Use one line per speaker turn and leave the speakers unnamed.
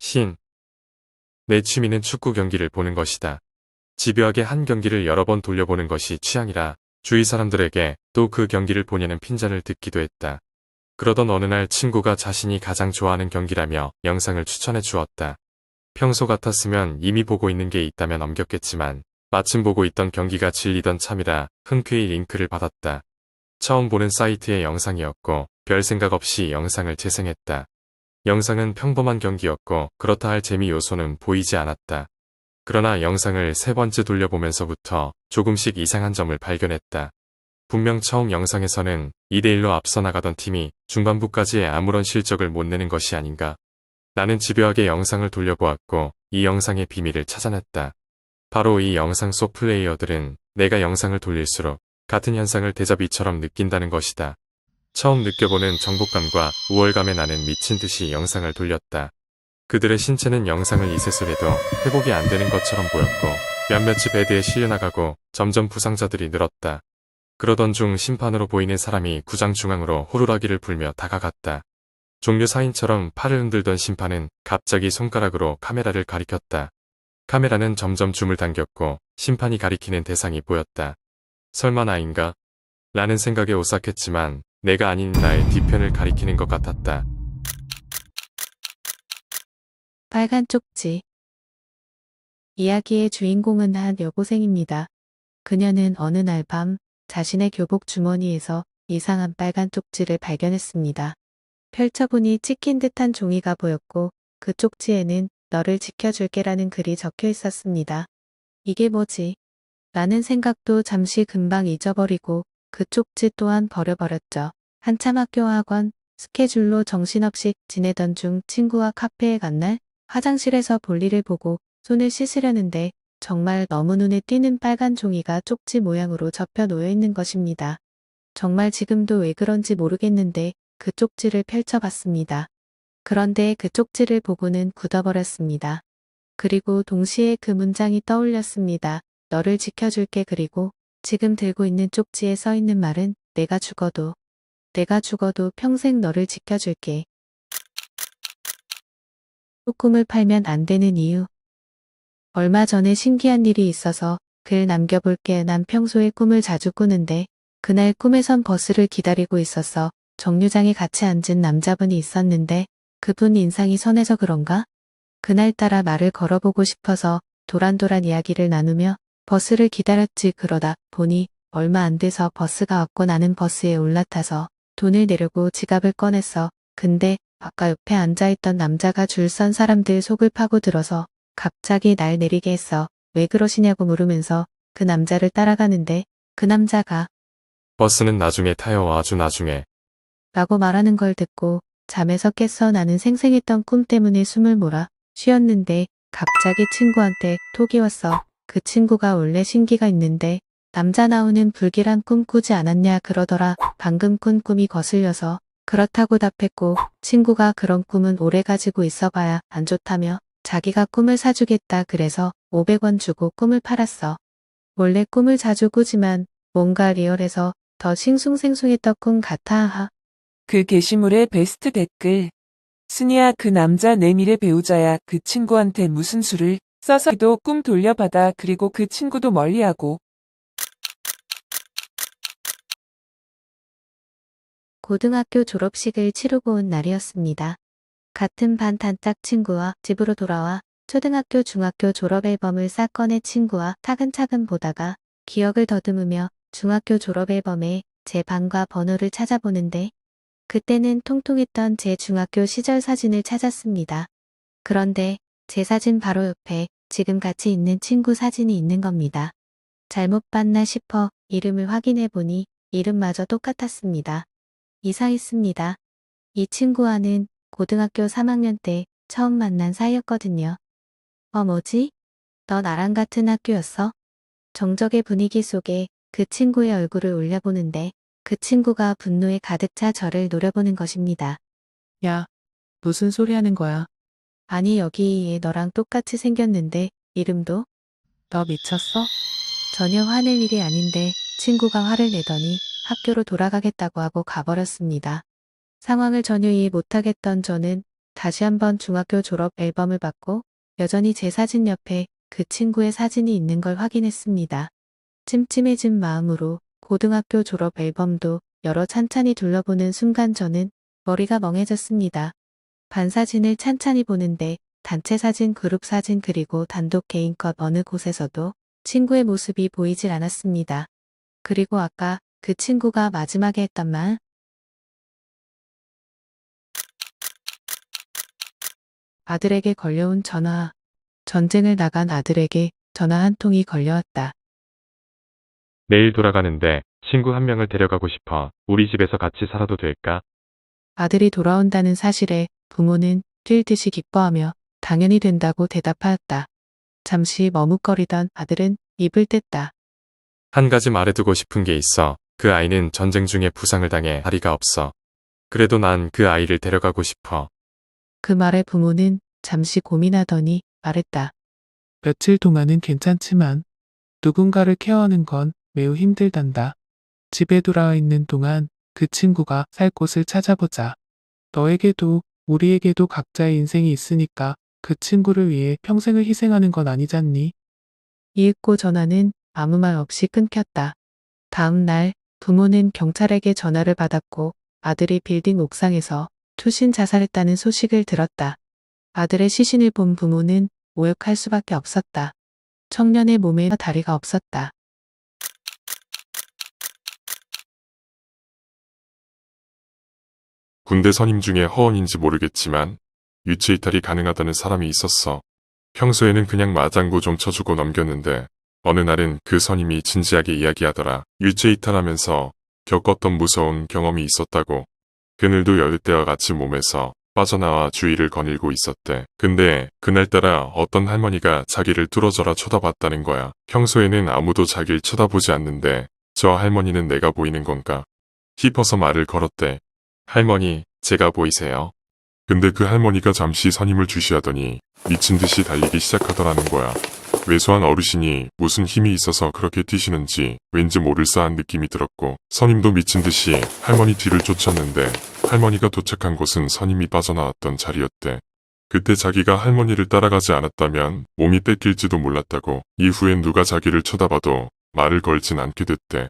신. 내 취미는 축구 경기를 보는 것이다. 집요하게 한 경기를 여러 번 돌려보는 것이 취향이라 주위 사람들에게 또 그 경기를 보냐는 핀잔을 듣기도 했다. 그러던 어느 날 친구가 자신이 가장 좋아하는 경기라며 영상을 추천해 주었다. 평소 같았으면 이미 보고 있는 게 있다면 넘겼겠지만 마침 보고 있던 경기가 질리던 참이라 흔쾌히 링크를 받았다. 처음 보는 사이트의 영상이었고 별 생각 없이 영상을 재생했다. 영상은 평범한 경기였고 그렇다 할 재미 요소는 보이지 않았다. 그러나 영상을 세 번째 돌려보면서부터 조금씩 이상한 점을 발견했다. 분명 처음 영상에서는 2대1로 앞서 나가던 팀이 중반부까지 아무런 실적을 못 내는 것이 아닌가. 나는 집요하게 영상을 돌려보았고 이 영상의 비밀을 찾아냈다. 바로 이 영상 속 플레이어들은 내가 영상을 돌릴수록 같은 현상을 데자비처럼 느낀다는 것이다. 처음 느껴보는 정복감과 우월감에 나는 미친 듯이 영상을 돌렸다. 그들의 신체는 영상을 이세솔해도 회복이 안 되는 것처럼 보였고 몇몇이 베드에 실려나가고 점점 부상자들이 늘었다. 그러던 중 심판으로 보이는 사람이 구장 중앙으로 호루라기를 불며 다가갔다. 종료 사인처럼 팔을 흔들던 심판은 갑자기 손가락으로 카메라를 가리켰다. 카메라는 점점 줌을 당겼고 심판이 가리키는 대상이 보였다. 설마 나인가? 라는 생각에 오싹했지만 내가 아닌 나의 뒤편을 가리키는 것 같았다.
빨간 쪽지. 이야기의 주인공은 한 여고생입니다. 그녀는 어느 날 밤 자신의 교복 주머니에서 이상한 빨간 쪽지를 발견했습니다. 펼쳐보니 찍힌 듯한 종이가 보였고 그 쪽지에는 너를 지켜줄게라는 글이 적혀 있었습니다. 이게 뭐지? 라는 생각도 잠시 금방 잊어버리고 그 쪽지 또한 버려버렸죠. 한참 학교 학원 스케줄로 정신없이 지내던 중 친구와 카페에 간 날 화장실에서 볼일을 보고 손을 씻으려는데 정말 너무 눈에 띄는 빨간 종이가 쪽지 모양으로 접혀 놓여 있는 것입니다. 정말 지금도 왜 그런지 모르겠는데 그 쪽지를 펼쳐봤습니다. 그런데 그 쪽지를 보고는 굳어버렸습니다. 그리고 동시에 그 문장이 떠올렸습니다. 너를 지켜줄게. 그리고 지금 들고 있는 쪽지에 써 있는 말은 내가 죽어도 평생 너를 지켜줄게. 꿈을 팔면 안 되는 이유. 얼마 전에 신기한 일이 있어서 글 남겨볼게. 난 평소에 꿈을 자주 꾸는데 그날 꿈에선 버스를 기다리고 있었어. 정류장에 같이 앉은 남자분이 있었는데 그분 인상이 선해서 그런가? 그날따라 말을 걸어보고 싶어서 도란도란 이야기를 나누며 버스를 기다렸지. 그러다 보니 얼마 안 돼서 버스가 왔고 나는 버스에 올라타서 돈을 내려고 지갑을 꺼냈어. 근데 아까 옆에 앉아있던 남자가 줄 선 사람들 속을 파고들어서 갑자기 날 내리게 했어. 왜 그러시냐고 물으면서 그 남자를 따라가는데 그 남자가
버스는 나중에 타요. 아주 나중에.
라고 말하는 걸 듣고 잠에서 깼어. 나는 생생했던 꿈 때문에 숨을 몰아 쉬었는데 갑자기 친구한테 톡이 왔어. 그 친구가 원래 신기가 있는데 남자 나오는 불길한 꿈 꾸지 않았냐 그러더라. 방금 꾼 꿈이 거슬려서 그렇다고 답했고 친구가 그런 꿈은 오래 가지고 있어봐야 안 좋다며 자기가 꿈을 사주겠다 그래서 500원 주고 꿈을 팔았어. 원래 꿈을 자주 꾸지만 뭔가 리얼해서 더 싱숭생숭했던 꿈 같아. 하하.
그 게시물의 베스트 댓글. 순이야, 그 남자 내 미래 배우자야. 그 친구한테 무슨 수를 써서도 꿈 돌려받아. 그리고 그 친구도 멀리하고.
고등학교 졸업식을 치르고 온 날이었습니다. 같은 반 단짝 친구와 집으로 돌아와 초등학교 중학교 졸업 앨범을 싹 꺼내 친구와 차근차근 보다가 기억을 더듬으며 중학교 졸업 앨범에 제 방과 번호를 찾아보는데 그때는 통통했던 제 중학교 시절 사진을 찾았습니다. 그런데 제 사진 바로 옆에 지금 같이 있는 친구 사진이 있는 겁니다. 잘못 봤나 싶어 이름을 확인해 보니 이름마저 똑같았습니다. 이상했습니다. 이 친구와는 고등학교 3학년 때 처음 만난 사이였거든요. 뭐지? 너 나랑 같은 학교였어? 정적의 분위기 속에 그 친구의 얼굴을 올려보는데 그 친구가 분노에 가득 차 저를 노려보는 것입니다.
야, 무슨 소리 하는 거야?
아니 여기 얘 너랑 똑같이 생겼는데 이름도?
너 미쳤어?
전혀 화낼 일이 아닌데 친구가 화를 내더니 학교로 돌아가겠다고 하고 가버렸습니다. 상황을 전혀 이해 못하겠던 저는 다시 한번 중학교 졸업 앨범을 받고 여전히 제 사진 옆에 그 친구의 사진이 있는 걸 확인했습니다. 찜찜해진 마음으로 고등학교 졸업 앨범도 여러 찬찬히 둘러보는 순간 저는 머리가 멍해졌습니다. 반사진을 찬찬히 보는데 단체 사진, 그룹 사진 그리고 단독 개인컷 어느 곳에서도 친구의 모습이 보이질 않았습니다. 그리고 아까 그 친구가 마지막에 했던 말, 아들에게 걸려온 전화. 전쟁을 나간 아들에게 전화 한 통이 걸려왔다.
내일 돌아가는데 친구 한 명을 데려가고 싶어. 우리 집에서 같이 살아도 될까?
아들이 돌아온다는 사실에 부모는 뛸 듯이 기뻐하며 당연히 된다고 대답하였다. 잠시 머뭇거리던 아들은 입을 뗐다.
한 가지 말해두고 싶은 게 있어. 그 아이는 전쟁 중에 부상을 당해 다리가 없어. 그래도 난 그 아이를 데려가고 싶어.
그 말에 부모는 잠시 고민하더니 말했다.
며칠 동안은 괜찮지만 누군가를 케어하는 건 매우 힘들단다. 집에 돌아와 있는 동안 그 친구가 살 곳을 찾아보자. 너에게도 우리에게도 각자의 인생이 있으니까 그 친구를 위해 평생을 희생하는 건 아니잖니?
이윽고 전화는 아무 말 없이 끊겼다. 다음 날 부모는 경찰에게 전화를 받았고 아들이 빌딩 옥상에서 투신 자살했다는 소식을 들었다. 아들의 시신을 본 부모는 오역할 수밖에 없었다. 청년의 몸에 다리가 없었다.
군대 선임 중에 허언인지 모르겠지만 유체 이탈이 가능하다는 사람이 있었어. 평소에는 그냥 마장구 좀 쳐주고 넘겼는데 어느 날은 그 선임이 진지하게 이야기하더라. 유체 이탈하면서 겪었던 무서운 경험이 있었다고. 그늘도 여느 때와 같이 몸에서 빠져나와 주위를 거닐고 있었대. 근데 그날따라 어떤 할머니가 자기를 뚫어져라 쳐다봤다는 거야. 평소에는 아무도 자기를 쳐다보지 않는데 저 할머니는 내가 보이는 건가 싶어서 말을 걸었대. 할머니, 제가 보이세요? 근데 그 할머니가 잠시 선임을 주시하더니 미친 듯이 달리기 시작하더라는 거야. 왜소한 어르신이 무슨 힘이 있어서 그렇게 뛰시는지 왠지 모를싸한 느낌이 들었고 선임도 미친 듯이 할머니 뒤를 쫓았는데 할머니가 도착한 곳은 선임이 빠져나왔던 자리였대. 그때 자기가 할머니를 따라가지 않았다면 몸이 뺏길지도 몰랐다고. 이후엔 누가 자기를 쳐다봐도 말을 걸진 않게 됐대.